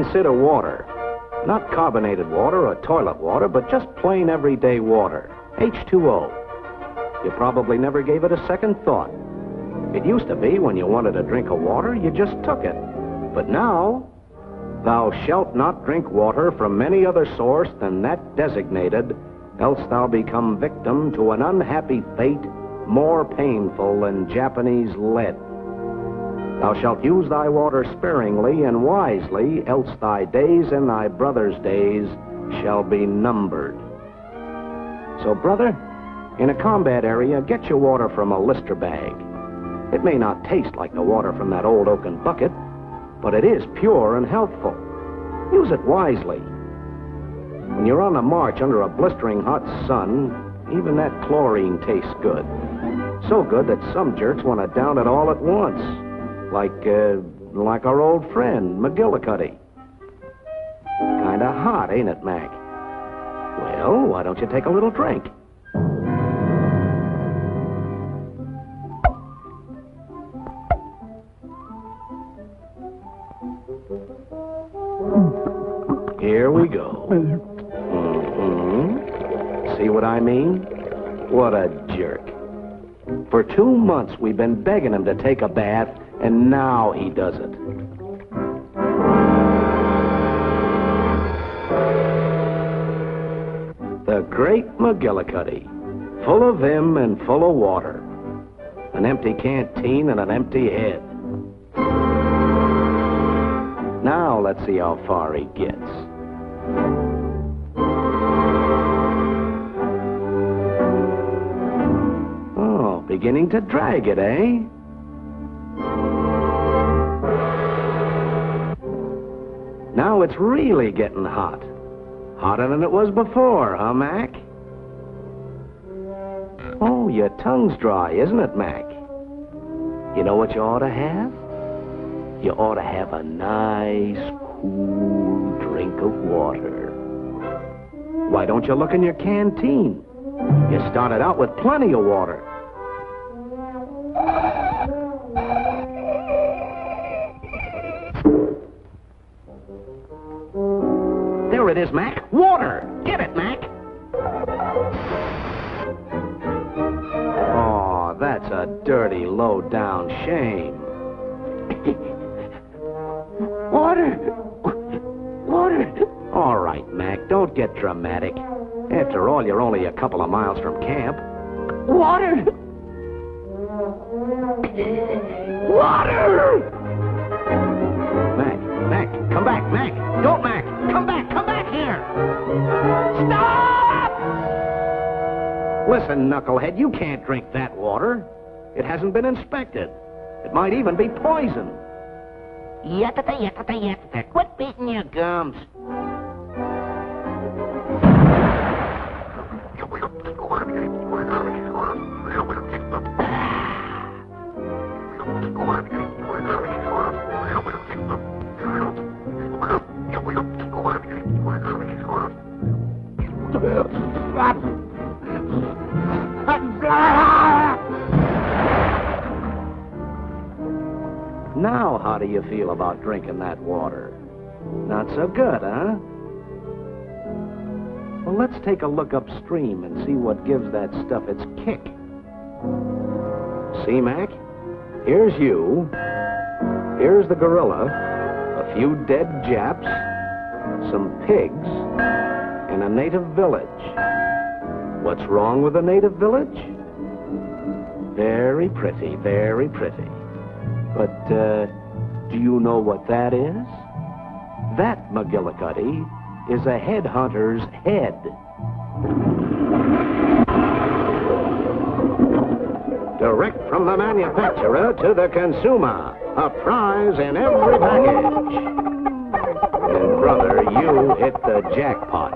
consider water. Not carbonated water or toilet water, but just plain everyday water. H2O. You probably never gave it a second thought. It used to be when you wanted a drink of water, you just took it. But now, thou shalt not drink water from any other source than that designated, else thou become victim to an unhappy fate more painful than Japanese lead. Thou shalt use thy water sparingly and wisely, else thy days and thy brother's days shall be numbered. So, brother, in a combat area, get your water from a Lister bag. It may not taste like the water from that old oaken bucket, but it is pure and healthful. Use it wisely. When you're on the march under a blistering hot sun, even that chlorine tastes good. So good that some jerks want to down it all at once. Like our old friend, McGillicuddy. Kinda hot, ain't it, Mac? Well, why don't you take a little drink? Here we go. See what I mean? What a jerk. For 2 months, we've been begging him to take a bath, and now he does it. The great McGillicuddy, full of vim and full of water. An empty canteen and an empty head. Now let's see how far he gets. Oh, beginning to drag it, eh? Now it's really getting hot. Hotter than it was before, huh, Mac? Oh, your tongue's dry, isn't it, Mac? You know what you ought to have? You ought to have a nice, cool drink of water. Why don't you look in your canteen? You started out with plenty of water. There it is, Mac. Water! Get it, Mac! Oh, that's a dirty, low-down shame. Water! Water! All right, Mac, don't get dramatic. After all, you're only a couple of miles from camp. Water! Water! Mac, come back, Mac! Don't, Mac! Come back here! Stop! Listen, knucklehead, you can't drink that water. It hasn't been inspected. It might even be poison. Yatta. Quit beating your gums. Now, how do you feel about drinking that water? Not so good, huh? Well, let's take a look upstream and see what gives that stuff its kick. See, Mac? Here's you. Here's the gorilla, a few dead Japs, some pigs, and a native village. What's wrong with a native village? Very pretty, very pretty. But, do you know what that is? That, McGillicuddy, is a headhunter's head. Direct from the manufacturer to the consumer. A prize in every package. And, brother, you hit the jackpot.